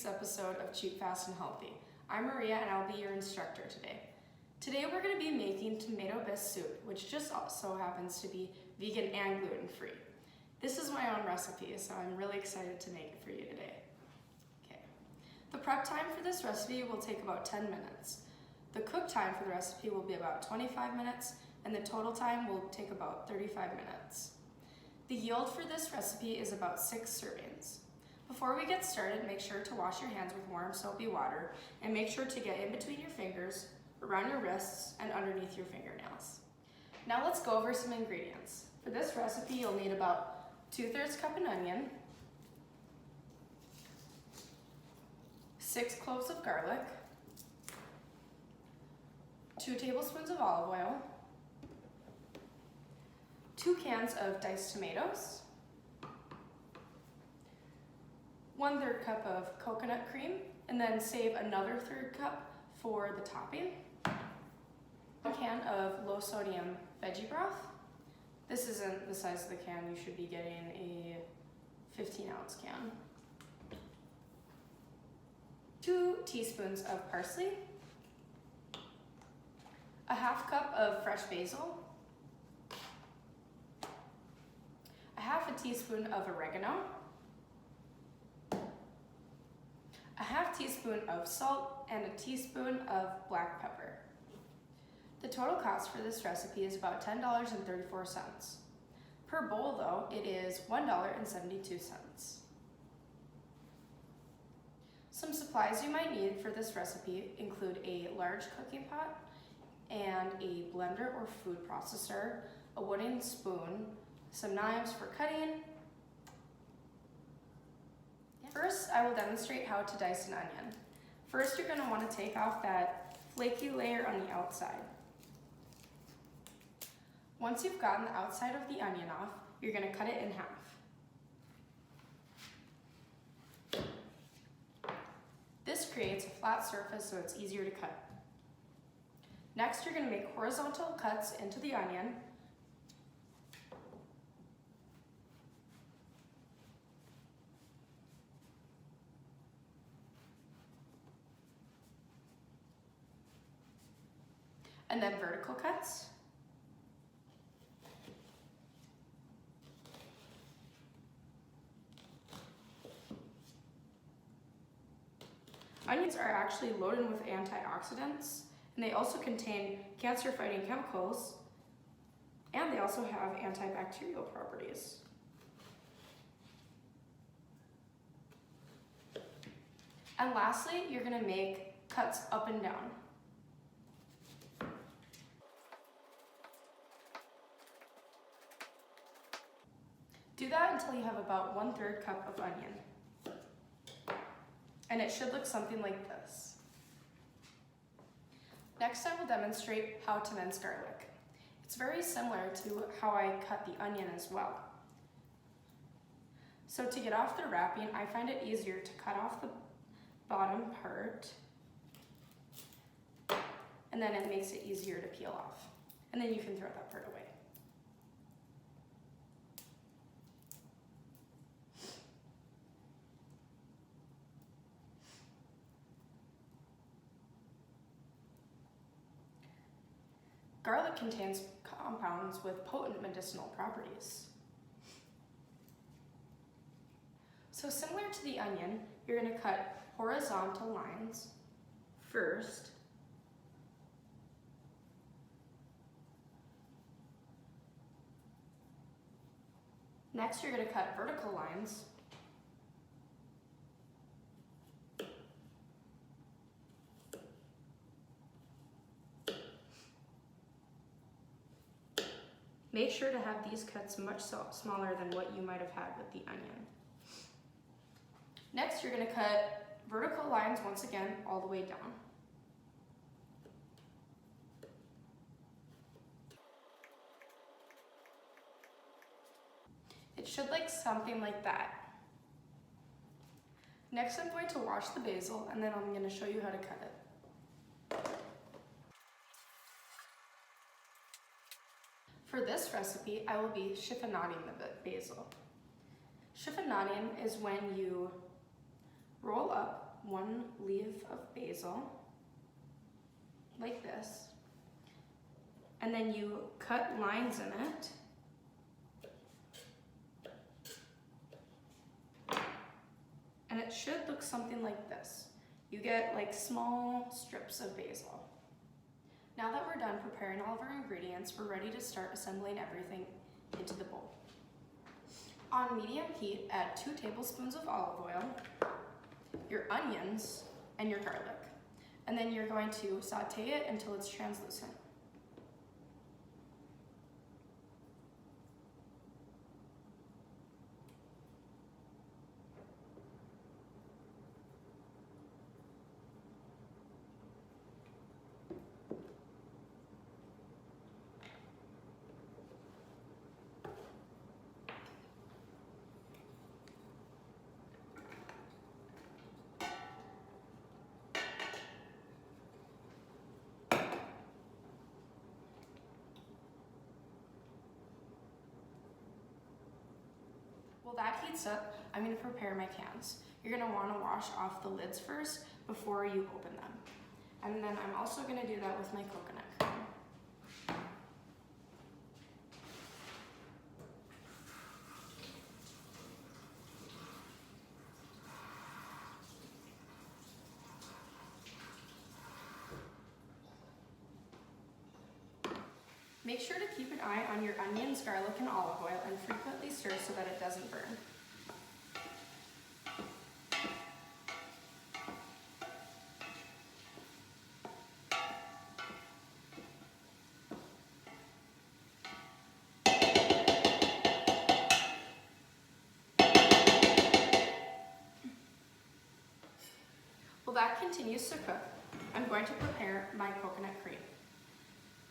episode of Cheap, Fast, and Healthy. I'm Maria and I'll be your instructor today. Today we're going to be making tomato bisque soup, which just so happens to be vegan and gluten-free. This is my own recipe, so I'm really excited to make it for you today. Okay. The prep time for this recipe will take about 10 minutes. The cook time for the recipe will be about 25 minutes, and the total time will take about 35 minutes. The yield for this recipe is about 6 servings. Before we get started, make sure to wash your hands with warm soapy water and make sure to get in between your fingers, around your wrists, and underneath your fingernails. Now let's go over some ingredients. For this recipe, you'll need about 2/3 cup an onion, 6 cloves of garlic, 2 tablespoons of olive oil, 2 cans of diced tomatoes, 1/3 cup of coconut cream, and then save another 1/3 cup for the topping. A can of low sodium veggie broth. This isn't the size of the can, you should be getting a 15-ounce can. 2 teaspoons of parsley, a 1/2 cup of fresh basil, a 1/2 teaspoon of oregano, a 1/2 teaspoon of salt, and a teaspoon of black pepper. The total cost for this recipe is about $10.34. Per bowl though, it is $1.72. Some supplies you might need for this recipe include a large cooking pot and a blender or food processor, a wooden spoon, some knives for cutting. First, I will demonstrate how to dice an onion. First, you're going to want to take off that flaky layer on the outside. Once you've gotten the outside of the onion off, you're going to cut it in half. This creates a flat surface so it's easier to cut. Next, you're going to make horizontal cuts into the onion. And then vertical cuts. Onions are actually loaded with antioxidants, and they also contain cancer-fighting chemicals, and they also have antibacterial properties. And lastly, you're going to make cuts up and down. Do that until you have about 1/3 cup of onion. And it should look something like this. Next, I will demonstrate how to mince garlic. It's very similar to how I cut the onion as well. So to get off the wrapping, I find it easier to cut off the bottom part, and then it makes it easier to peel off. And then you can throw that part away. Garlic contains compounds with potent medicinal properties. So similar to the onion, you're going to cut horizontal lines first. Next, you're going to cut vertical lines. Make sure to have these cuts much smaller than what you might have had with the onion. Next, you're going to cut vertical lines once again all the way down. It should look something like that. Next, I'm going to wash the basil, and then I'm going to show you how to cut it. For this recipe, I will be chiffonading the basil. Chiffonading is when you roll up 1 leaf of basil, like this. And then you cut lines in it. And it should look something like this. You get like small strips of basil. Now that we're done preparing all of our ingredients, we're ready to start assembling everything into the bowl. On medium heat, add 2 tablespoons of olive oil, your onions, and your garlic. And then you're going to sauté it until it's translucent. While that heats up, I'm going to prepare my cans. You're going to want to wash off the lids first before you open them. And then I'm also going to do that with my coconut cream. Make sure to keep an eye on your onions, garlic, and olive oil and frequently stir so that it doesn't burn. While that continues to cook, I'm going to prepare my coconut cream.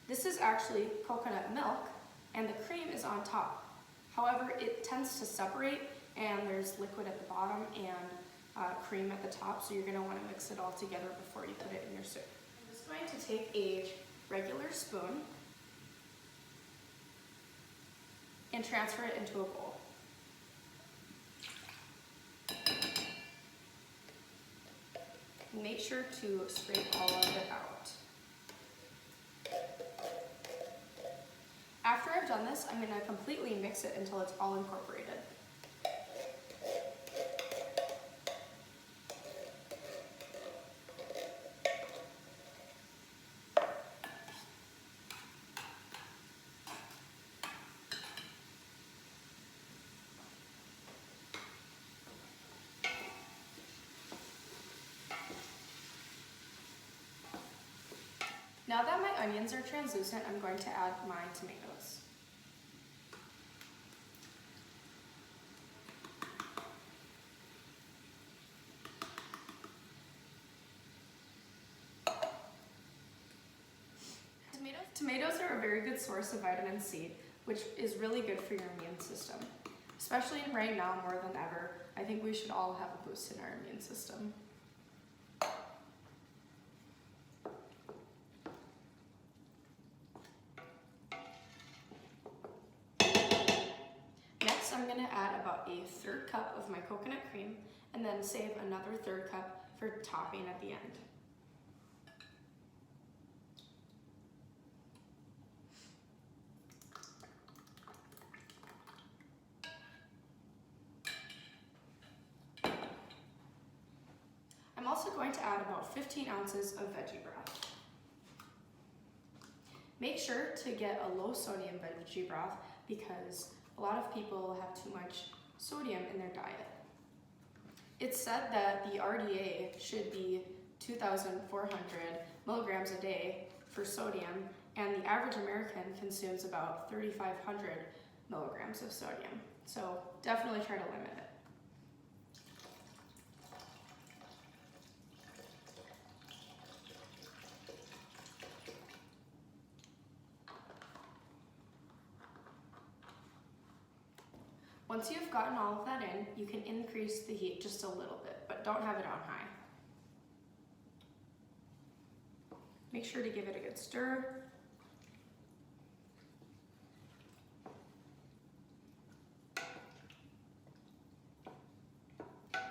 This is actually coconut milk, and the cream is on top. However, it tends to separate, and there's liquid at the bottom and cream at the top, so you're going to want to mix it all together before you put it in your soup. I'm just going to take a regular spoon and transfer it into a bowl. Make sure to scrape all of it out. After I've done this, I'm going to completely mix it until it's all incorporated. Now that my onions are translucent, I'm going to add my tomatoes. Tomatoes are a very good source of vitamin C, which is really good for your immune system. Especially right now more than ever, I think we should all have a boost in our immune system. Next, I'm going to add about a 1/3 cup of my coconut cream and then save another 1/3 cup for topping at the end. I'm also going to add about 15 ounces of veggie broth. Make sure to get a low sodium veggie broth because a lot of people have too much sodium in their diet. It's said that the RDA should be 2,400 milligrams a day for sodium, and the average American consumes about 3,500 milligrams of sodium. So definitely try to limit it. Once you've gotten all of that in, you can increase the heat just a little bit, but don't have it on high. Make sure to give it a good stir.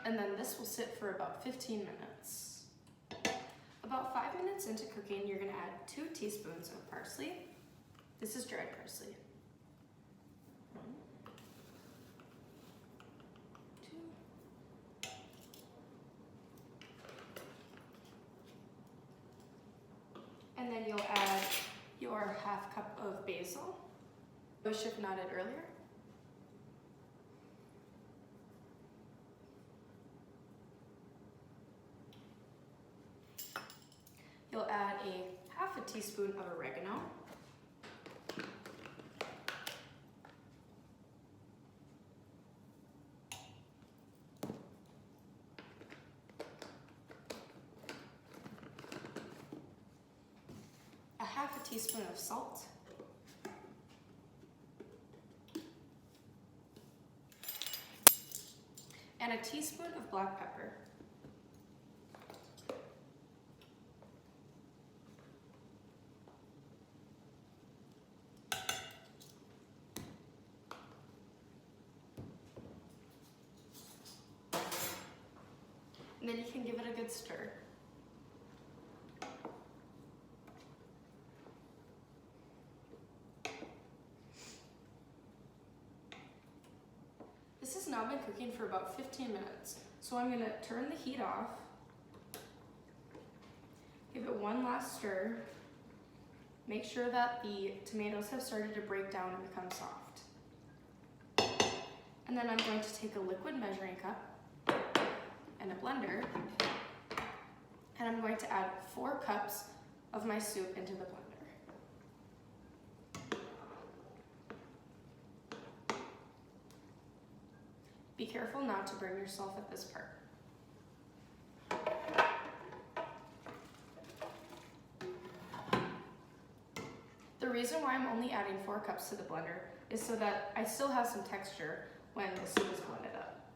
And then this will sit for about 15 minutes. About 5 minutes into cooking, you're gonna add 2 teaspoons of parsley. This is dried parsley. 1, 2. And then you'll add your half cup of basil. I chiffonaded earlier. You'll add a half a teaspoon of oregano. A half a teaspoon of salt. And a teaspoon of black pepper. And then you can give it a good stir. This has now been cooking for about 15 minutes. So I'm gonna turn the heat off, give it one last stir, make sure that the tomatoes have started to break down and become soft. And then I'm going to take a liquid measuring cup and a blender, and I'm going to add 4 cups of my soup into the blender. Be careful not to burn yourself at this part. The reason why I'm only adding 4 cups to the blender is so that I still have some texture when the soup is blended up.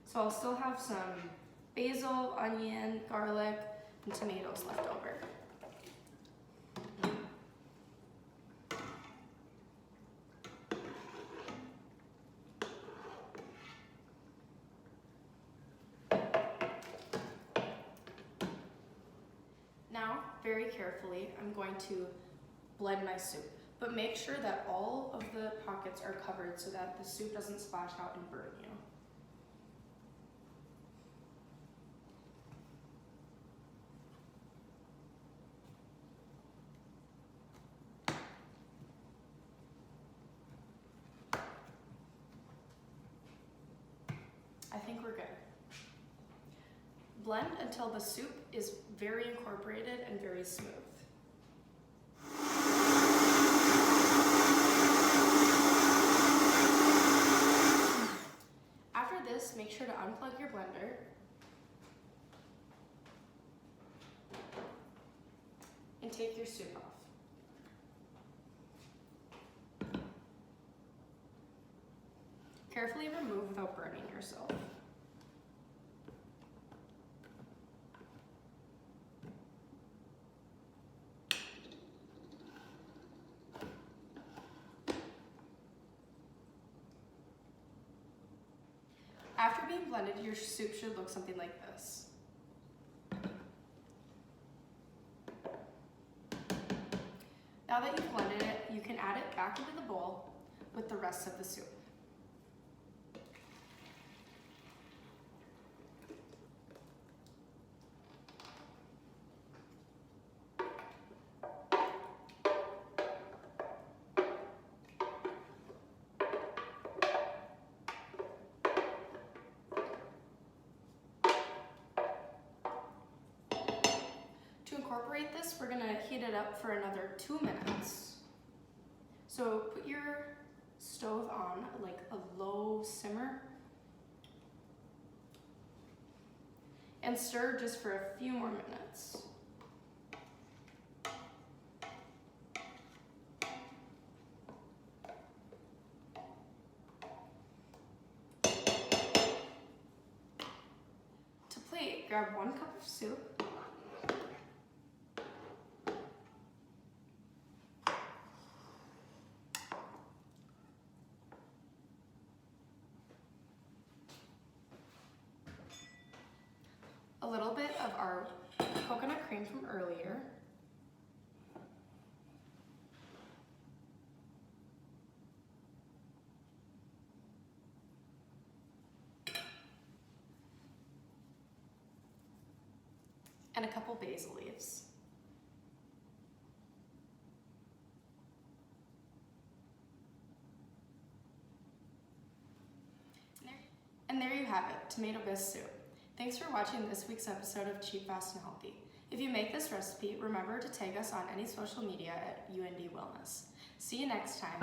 So I'll still have some basil, onion, garlic, and tomatoes left over. Now, very carefully, I'm going to blend my soup, but make sure that all of the pockets are covered so that the soup doesn't splash out and burn you. I think we're good. Blend until the soup is very incorporated and very smooth. After this, make sure to unplug your blender and take your soup off. Carefully remove without burning yourself. After being blended, your soup should look something like this. Now that you've blended it, you can add it back into the bowl with the rest of the soup. To incorporate this, we're gonna heat it up for another 2 minutes. So put your stove on like a low simmer and stir just for a few more minutes. To plate, grab 1 cup of soup, cream from earlier. And a couple basil leaves. And there you have it, tomato bisque soup. Thanks for watching this week's episode of Cheap, Fast, and Healthy. If you make this recipe, remember to tag us on any social media at UND Wellness. See you next time.